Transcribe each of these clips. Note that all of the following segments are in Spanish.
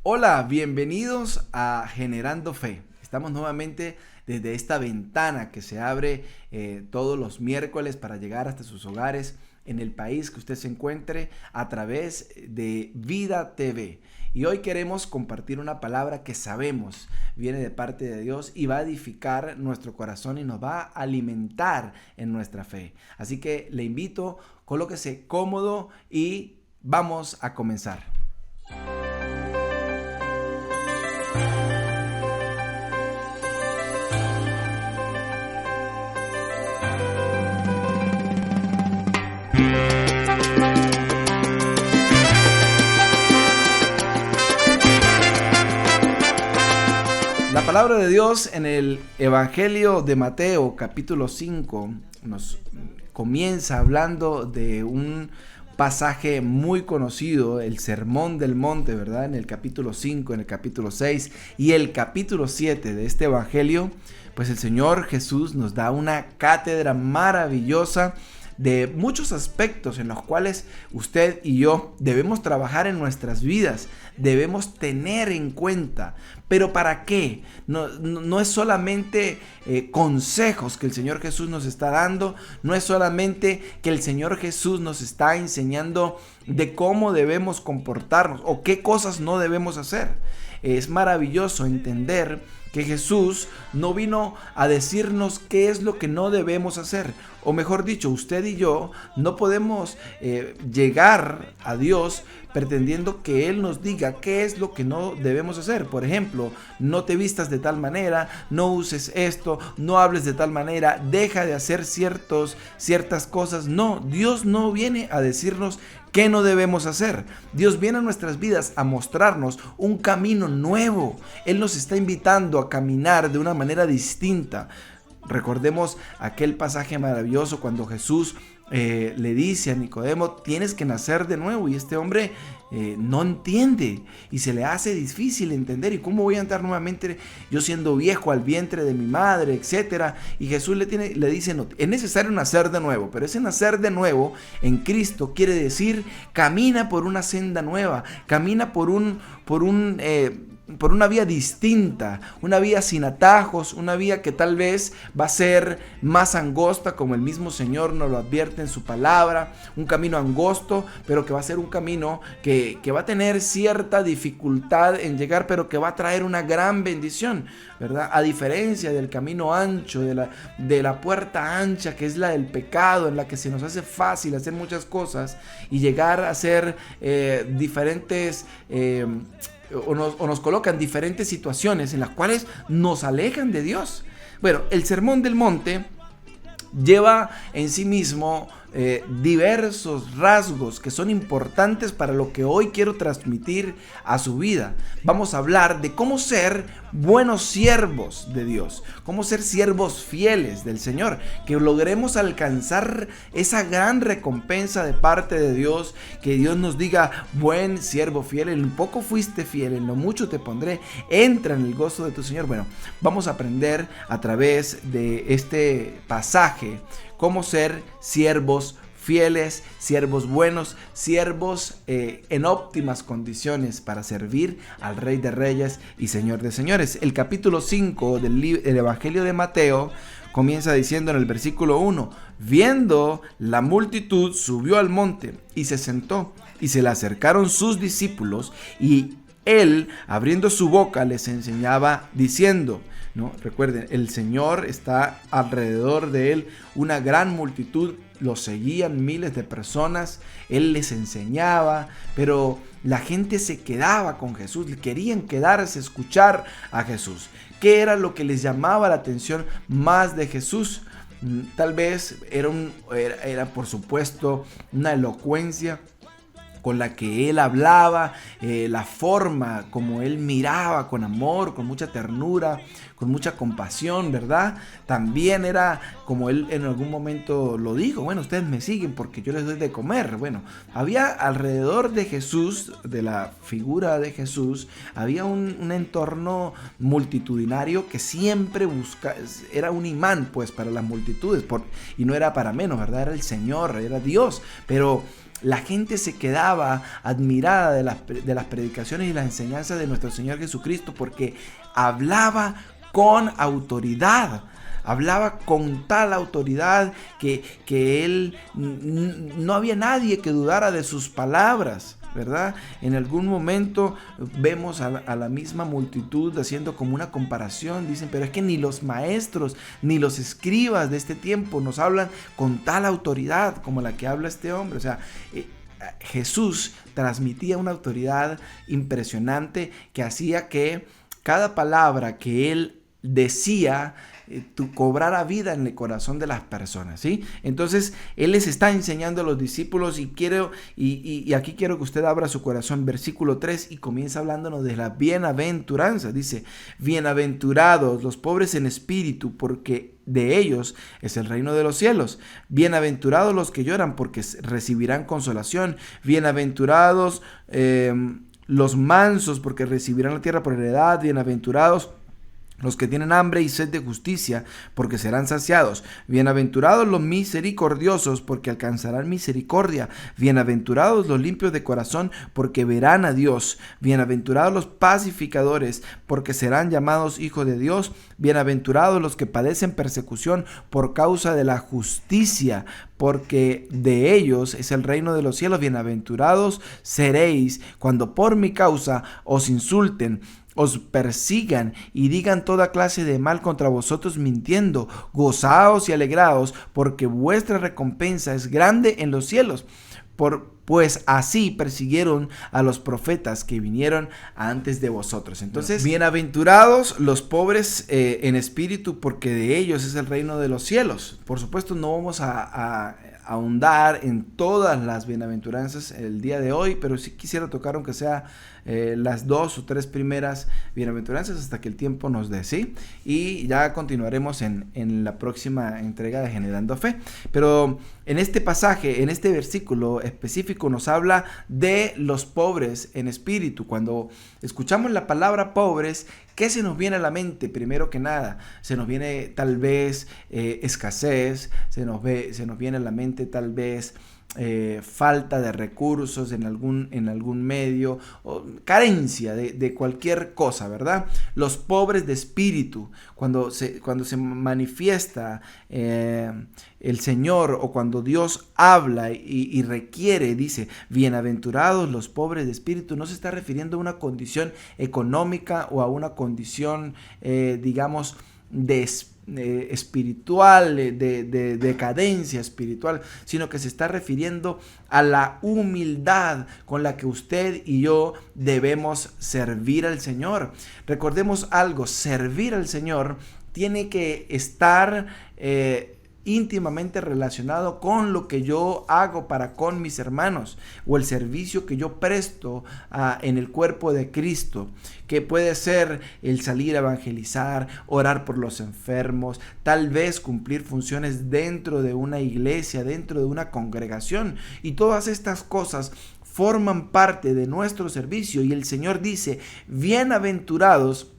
Hola, bienvenidos a Generando Fe. Estamos nuevamente desde esta ventana que se abre todos los miércoles para llegar hasta sus hogares en el país que usted se encuentre a través de Vida TV. Y hoy queremos compartir una palabra que sabemos viene de parte de Dios y va a edificar nuestro corazón y nos va a alimentar en nuestra fe. Así que le invito, colóquese cómodo y vamos a comenzar. La palabra de Dios en el Evangelio de Mateo, capítulo 5, nos comienza hablando de un pasaje muy conocido, el Sermón del Monte, ¿verdad? En el capítulo 5, en el capítulo 6 y el capítulo 7 de este Evangelio, pues el Señor Jesús nos da una cátedra maravillosa de muchos aspectos en los cuales usted y yo debemos trabajar en nuestras vidas, debemos tener en cuenta. ¿Pero para qué? No es solamente consejos que el Señor Jesús nos está dando, no es solamente que el Señor Jesús nos está enseñando de cómo debemos comportarnos o qué cosas no debemos hacer. Es maravilloso entender que Jesús no vino a decirnos qué es lo que no debemos hacer. O mejor dicho, usted y yo no podemos llegar a Dios pretendiendo que Él nos diga qué es lo que no debemos hacer. Por ejemplo, no te vistas de tal manera, no uses esto, no hables de tal manera, deja de hacer ciertas cosas. No, Dios no viene a decirnos ¿qué no debemos hacer? Dios viene a nuestras vidas a mostrarnos un camino nuevo. Él nos está invitando a caminar de una manera distinta. Recordemos aquel pasaje maravilloso cuando Jesús le dice a Nicodemo, tienes que nacer de nuevo, y este hombre no entiende y se le hace difícil entender. ¿Y cómo voy a entrar nuevamente yo siendo viejo al vientre de mi madre, etcétera? Y Jesús le dice, no, es necesario nacer de nuevo, pero ese nacer de nuevo en Cristo quiere decir camina por una senda nueva, camina por una vía distinta, una vía sin atajos, una vía que tal vez va a ser más angosta, como el mismo Señor nos lo advierte en su palabra, un camino angosto, pero que va a ser un camino que va a tener cierta dificultad en llegar, pero que va a traer una gran bendición, ¿verdad? A diferencia del camino ancho, de la puerta ancha, que es la del pecado, en la que se nos hace fácil hacer muchas cosas y llegar a hacer diferentes o nos colocan diferentes situaciones en las cuales nos alejan de Dios. Bueno, el Sermón del Monte lleva en sí mismo diversos rasgos que son importantes para lo que hoy quiero transmitir a su vida. Vamos a hablar de cómo ser buenos siervos de Dios, cómo ser siervos fieles del Señor, que logremos alcanzar esa gran recompensa de parte de Dios, que Dios nos diga, buen siervo fiel, en lo poco fuiste fiel, en lo mucho te pondré, entra en el gozo de tu Señor. Bueno, vamos a aprender a través de este pasaje cómo ser siervos fieles, siervos buenos, siervos en óptimas condiciones para servir al Rey de Reyes y Señor de Señores. El capítulo 5 del Evangelio de Mateo comienza diciendo en el versículo 1, viendo la multitud, subió al monte y se sentó, y se le acercaron sus discípulos, y él, abriendo su boca, les enseñaba diciendo, ¿no? Recuerden, el Señor está alrededor de él, una gran multitud, lo seguían miles de personas, él les enseñaba, pero la gente se quedaba con Jesús, querían quedarse a escuchar a Jesús. ¿Qué era lo que les llamaba la atención más de Jesús? Tal vez era por supuesto una elocuencia con la que él hablaba, la forma como él miraba con amor, con mucha ternura, con mucha compasión, ¿verdad? También era como él en algún momento lo dijo, bueno, ustedes me siguen porque yo les doy de comer. Bueno, había alrededor de Jesús, de la figura de Jesús, había un entorno multitudinario que siempre era un imán pues para las multitudes, y no era para menos, ¿verdad? Era el Señor, era Dios, pero la gente se quedaba admirada de las predicaciones y las enseñanzas de nuestro Señor Jesucristo, porque hablaba con autoridad. Hablaba con tal autoridad que él no había nadie que dudara de sus palabras, ¿verdad? En algún momento vemos a la misma multitud haciendo como una comparación. Dicen, pero es que ni los maestros ni los escribas de este tiempo nos hablan con tal autoridad como la que habla este hombre. O sea, Jesús transmitía una autoridad impresionante que hacía que cada palabra que él decía cobrara vida en el corazón de las personas, ¿sí? Entonces él les está enseñando a los discípulos y aquí quiero que usted abra su corazón, versículo 3, y comienza hablándonos de la bienaventuranza. Dice, bienaventurados los pobres en espíritu, porque de ellos es el reino de los cielos. Bienaventurados los que lloran, porque recibirán consolación. Bienaventurados los mansos, porque recibirán la tierra por heredad. Bienaventurados los que tienen hambre y sed de justicia, porque serán saciados. Bienaventurados los misericordiosos, porque alcanzarán misericordia. Bienaventurados los limpios de corazón, porque verán a Dios. Bienaventurados los pacificadores, porque serán llamados hijos de Dios. Bienaventurados los que padecen persecución por causa de la justicia, porque de ellos es el reino de los cielos. Bienaventurados seréis cuando por mi causa os insulten, os persigan y digan toda clase de mal contra vosotros mintiendo. Gozaos y alegraos, porque vuestra recompensa es grande en los cielos. Pues así persiguieron a los profetas que vinieron antes de vosotros. Entonces, bienaventurados los pobres en espíritu, porque de ellos es el reino de los cielos. Por supuesto, no vamos a ahondar en todas las bienaventuranzas el día de hoy, pero sí quisiera tocar aunque sea las 2 o 3 primeras bienaventuranzas hasta que el tiempo nos dé, ¿sí? Y ya continuaremos en la próxima entrega de Generando Fe. Pero en este pasaje, en este versículo específico, nos habla de los pobres en espíritu. Cuando escuchamos la palabra pobres, ¿qué se nos viene a la mente? Primero que nada, se nos viene tal vez escasez, se nos viene a la mente tal vez falta de recursos en algún medio, o carencia de cualquier cosa, ¿verdad? Los pobres de espíritu, cuando se manifiesta el Señor, o cuando Dios habla y requiere, dice, bienaventurados los pobres de espíritu, no se está refiriendo a una condición económica o a una condición, digamos, espiritual, de decadencia espiritual, sino que se está refiriendo a la humildad con la que usted y yo debemos servir al Señor. Recordemos algo, servir al Señor tiene que estar íntimamente relacionado con lo que yo hago para con mis hermanos, o el servicio que yo presto en el cuerpo de Cristo, que puede ser el salir a evangelizar, orar por los enfermos, tal vez cumplir funciones dentro de una iglesia, dentro de una congregación, y todas estas cosas forman parte de nuestro servicio. Y el Señor dice, bienaventurados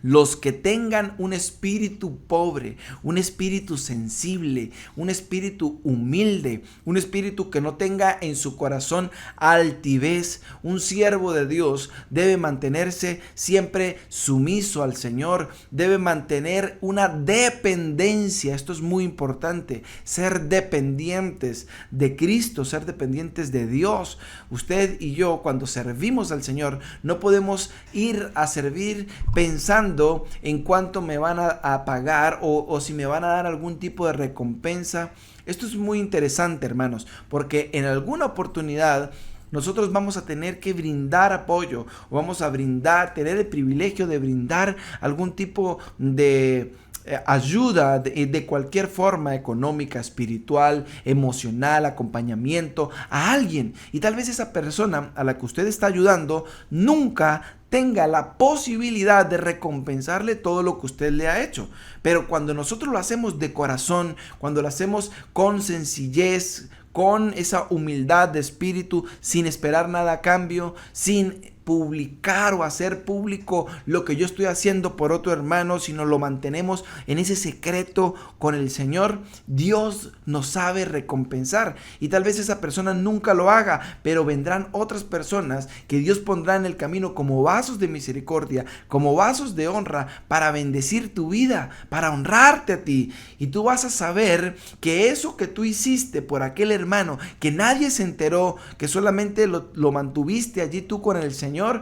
los que tengan un espíritu pobre, un espíritu sensible, un espíritu humilde, un espíritu que no tenga en su corazón altivez. Un siervo de Dios debe mantenerse siempre sumiso al Señor, debe mantener una dependencia. Esto es muy importante, ser dependientes de Cristo, ser dependientes de Dios. Usted y yo, cuando servimos al Señor, no podemos ir a servir pensando en cuánto me van a pagar o si me van a dar algún tipo de recompensa. Esto es muy interesante, hermanos, porque en alguna oportunidad nosotros vamos a tener que brindar apoyo, o vamos a tener el privilegio de brindar algún tipo de ayuda de cualquier forma, económica, espiritual, emocional, acompañamiento a alguien. Y tal vez esa persona a la que usted está ayudando nunca tenga la posibilidad de recompensarle todo lo que usted le ha hecho. Pero cuando nosotros lo hacemos de corazón, cuando lo hacemos con sencillez, con esa humildad de espíritu, sin esperar nada a cambio, sin publicar o hacer público lo que yo estoy haciendo por otro hermano, sino lo mantenemos en ese secreto con el Señor, Dios nos sabe recompensar. Y tal vez esa persona nunca lo haga, pero vendrán otras personas que Dios pondrá en el camino como vasos de misericordia, como vasos de honra, para bendecir tu vida, para honrarte a ti. Y tú vas a saber que eso que tú hiciste por aquel hermano, que nadie se enteró, que solamente lo mantuviste allí tú con el Señor,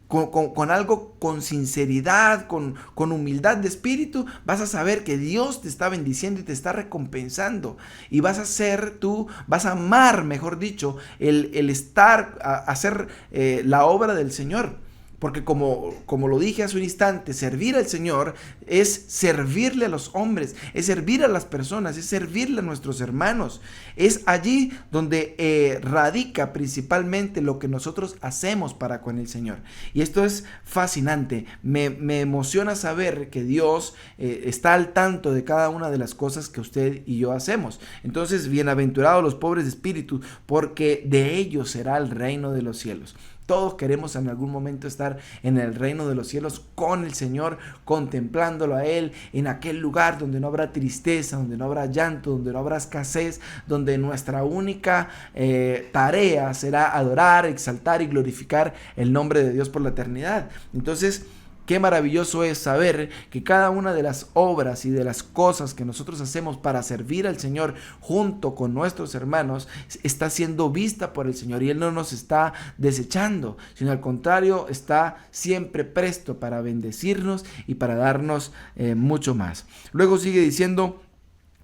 con algo, con sinceridad, con humildad de espíritu, vas a saber que Dios te está bendiciendo y te está recompensando. Y vas a amar, mejor dicho, el estar, hacer la obra del Señor. Porque como lo dije hace un instante, servir al Señor es servirle a los hombres, es servir a las personas, es servirle a nuestros hermanos. Es allí donde radica principalmente lo que nosotros hacemos para con el Señor. Y esto es fascinante. Me emociona saber que Dios está al tanto de cada una de las cosas que usted y yo hacemos. Entonces, bienaventurados los pobres de espíritu, porque de ellos será el reino de los cielos. Todos queremos en algún momento estar en el reino de los cielos con el Señor, contemplándolo a Él, en aquel lugar donde no habrá tristeza, donde no habrá llanto, donde no habrá escasez, donde nuestra única tarea será adorar, exaltar y glorificar el nombre de Dios por la eternidad. Entonces, qué maravilloso es saber que cada una de las obras y de las cosas que nosotros hacemos para servir al Señor junto con nuestros hermanos está siendo vista por el Señor, y Él no nos está desechando, sino al contrario, está siempre presto para bendecirnos y para darnos mucho más. Luego sigue diciendo: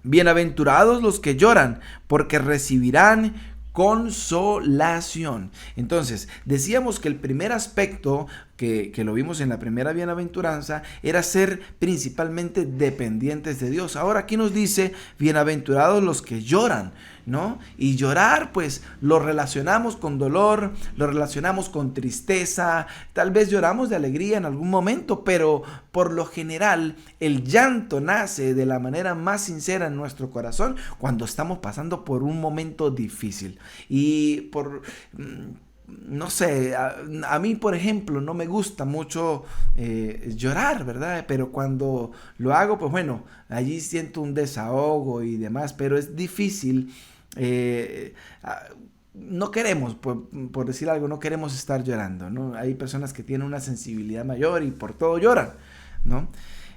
bienaventurados los que lloran, porque recibirán consolación. Entonces, decíamos que el primer aspecto que lo vimos en la primera bienaventuranza era ser principalmente dependientes de Dios. Ahora aquí nos dice: bienaventurados los que lloran, ¿no? Y llorar, pues lo relacionamos con dolor, lo relacionamos con tristeza, tal vez lloramos de alegría en algún momento, pero por lo general el llanto nace de la manera más sincera en nuestro corazón cuando estamos pasando por un momento difícil. Y no sé, a mí, por ejemplo, no me gusta mucho llorar, ¿verdad? Pero cuando lo hago, pues bueno, allí siento un desahogo y demás, pero es difícil. No queremos, por decir algo, no queremos estar llorando, ¿no? Hay personas que tienen una sensibilidad mayor y por todo lloran, ¿no?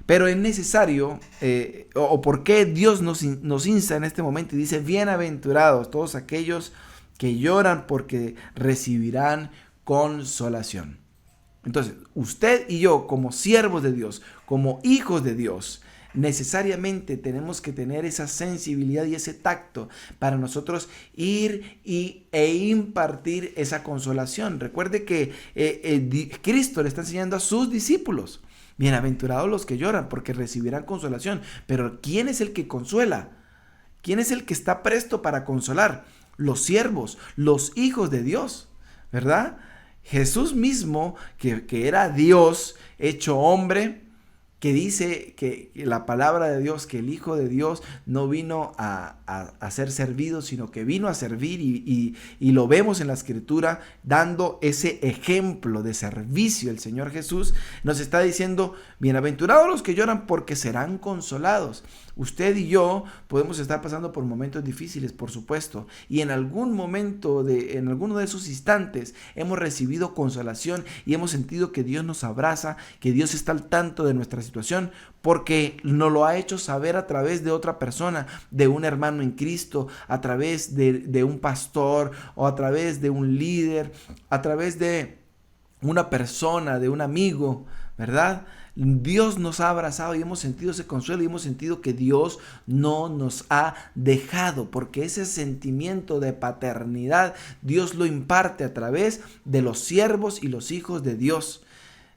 Pero es necesario, o por qué Dios nos insta en este momento y dice: bienaventurados todos aquellos que lloran, porque recibirán consolación. Entonces, usted y yo, como siervos de Dios, como hijos de Dios, necesariamente tenemos que tener esa sensibilidad y ese tacto para nosotros ir e impartir esa consolación. Recuerde que Cristo le está enseñando a sus discípulos: bienaventurados los que lloran, porque recibirán consolación. Pero ¿quién es el que consuela? ¿Quién es el que está presto para consolar? Los siervos, los hijos de Dios, ¿verdad? Jesús mismo, que era Dios hecho hombre, que dice que la palabra de Dios, que el Hijo de Dios no vino a ser servido, sino que vino a servir, y lo vemos en la Escritura dando ese ejemplo de servicio. El Señor Jesús nos está diciendo: bienaventurados los que lloran, porque serán consolados. Usted y yo podemos estar pasando por momentos difíciles, por supuesto, y en algún momento, en alguno de esos instantes, hemos recibido consolación y hemos sentido que Dios nos abraza, que Dios está al tanto de nuestra situación, porque nos lo ha hecho saber a través de otra persona, de un hermano en Cristo, a través de un pastor, o a través de un líder, a través de una persona, de un amigo, ¿verdad? Dios nos ha abrazado y hemos sentido ese consuelo, y hemos sentido que Dios no nos ha dejado, porque ese sentimiento de paternidad Dios lo imparte a través de los siervos y los hijos de Dios,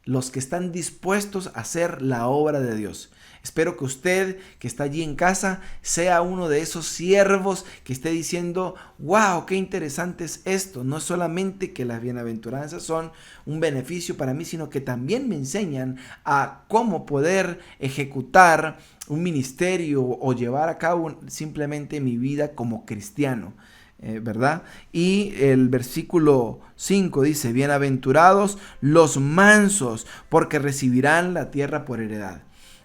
los que están dispuestos a hacer la obra de Dios. Espero que usted, que está allí en casa, sea uno de esos siervos que esté diciendo: wow, qué interesante es esto. No es solamente que las bienaventuranzas son un beneficio para mí, sino que también me enseñan a cómo poder ejecutar un ministerio o llevar a cabo simplemente mi vida como cristiano. ¿verdad? Y el versículo 5 dice, bienaventurados los mansos, porque recibirán la tierra por heredad.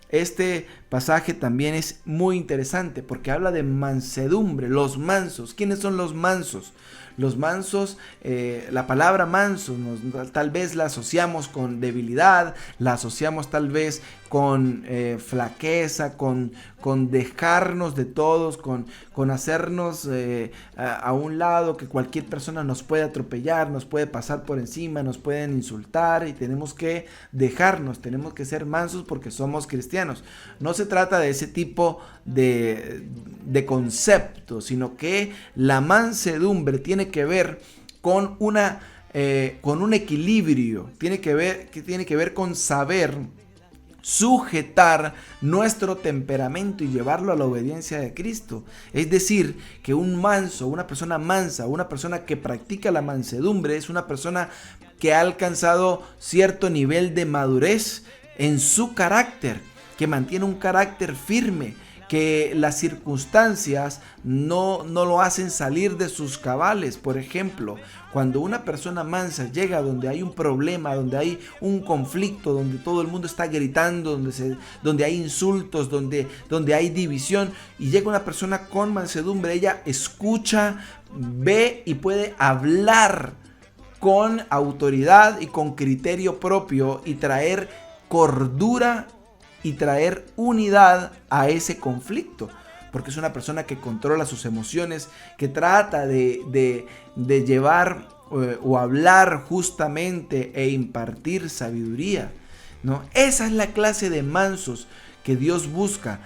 Este pasaje también es muy interesante porque habla de mansedumbre, los mansos. ¿Quiénes son los mansos? Los mansos, la palabra manso tal vez la asociamos con debilidad, la asociamos tal vez con flaqueza, con dejarnos de todos, con hacernos a un lado, que cualquier persona nos puede atropellar, nos puede pasar por encima, nos pueden insultar y tenemos que dejarnos, tenemos que ser mansos porque somos cristianos. No se trata de ese tipo de concepto, sino que la mansedumbre tiene que ver con un equilibrio, tiene que ver con saber sujetar nuestro temperamento y llevarlo a la obediencia de Cristo. Es decir, que un manso, una persona mansa, una persona que practica la mansedumbre es una persona que ha alcanzado cierto nivel de madurez en su carácter, que mantiene un carácter firme, que las circunstancias no lo hacen salir de sus cabales. Por ejemplo, cuando una persona mansa llega donde hay un problema, donde hay un conflicto, donde todo el mundo está gritando, donde hay insultos, donde hay división, y llega una persona con mansedumbre, ella escucha, ve y puede hablar con autoridad y con criterio propio y traer cordura y traer unidad a ese conflicto, porque es una persona que controla sus emociones, que trata de llevar o hablar justamente e impartir sabiduría, ¿no? Esa es la clase de mansos que Dios busca,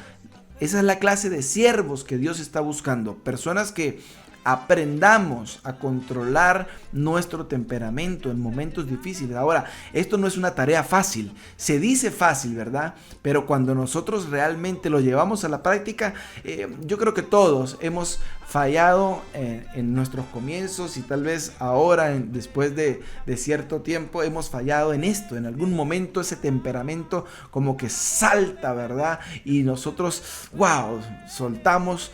esa es la clase de siervos que Dios está buscando, personas que aprendamos a controlar nuestro temperamento en momentos difíciles. Ahora, esto no es una tarea fácil, se dice fácil, ¿verdad? Pero cuando nosotros realmente lo llevamos a la práctica, yo creo que todos hemos fallado en nuestros comienzos y tal vez ahora, después de cierto tiempo, hemos fallado en esto. En algún momento ese temperamento como que salta, ¿verdad? Y nosotros, wow, soltamos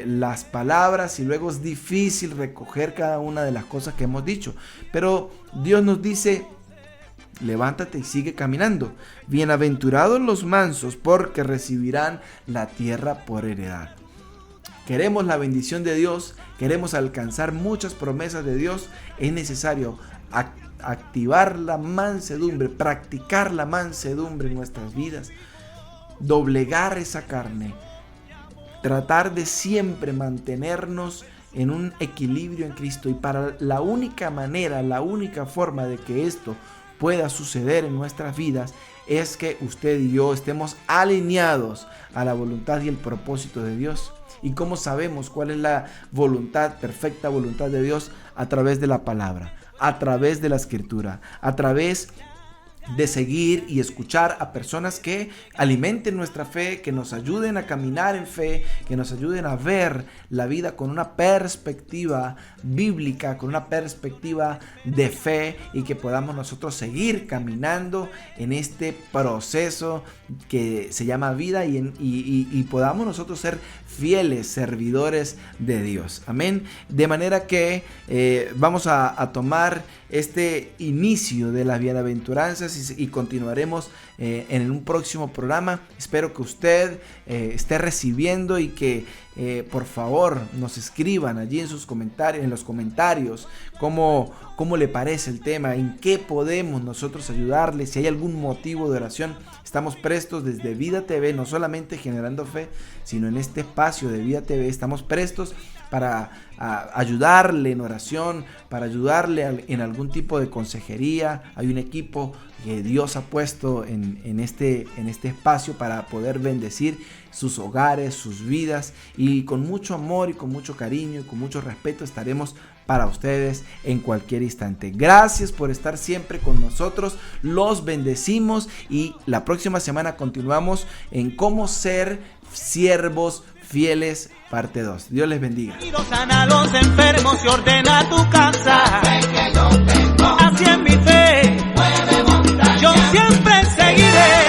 las palabras y luego es difícil recoger cada una de las cosas que hemos dicho. Pero Dios nos dice, levántate y sigue caminando. Bienaventurados los mansos, porque recibirán la tierra por heredad. Queremos la bendición de Dios, queremos alcanzar muchas promesas de Dios. Es necesario activar la mansedumbre, practicar la mansedumbre en nuestras vidas, doblegar esa carne, tratar de siempre mantenernos en un equilibrio en Cristo. Y para la única manera, la única forma de que esto pueda suceder en nuestras vidas es que usted y yo estemos alineados a la voluntad y el propósito de Dios. ¿Y cómo sabemos cuál es la voluntad, perfecta voluntad de Dios? A través de la palabra, a través de la escritura, a través de seguir y escuchar a personas que alimenten nuestra fe, que nos ayuden a caminar en fe, que nos ayuden a ver la vida con una perspectiva bíblica, con una perspectiva de fe, y que podamos nosotros seguir caminando en este proceso que se llama vida y podamos nosotros ser fieles servidores de Dios. Amén. De manera que vamos a tomar este inicio de las bienaventuranzas y continuaremos en un próximo programa. Espero que usted esté recibiendo y que por favor nos escriban allí en sus comentarios, en los comentarios, cómo le parece el tema, en qué podemos nosotros ayudarle, si hay algún motivo de oración. Estamos prestos desde Vida TV, no solamente Generando Fe, sino en este espacio de Vida TV estamos prestos para ayudarle en oración, para ayudarle en algún tipo de consejería. Hay un equipo que Dios ha puesto en este espacio para poder bendecir sus hogares, sus vidas, y con mucho amor y con mucho cariño y con mucho respeto estaremos para ustedes en cualquier instante. Gracias por estar siempre con nosotros, los bendecimos y la próxima semana continuamos en cómo ser siervos fieles, parte 2. Dios les bendiga. Sana a los enfermos y ordena tu casa. Así en mi fe, yo siempre seguiré.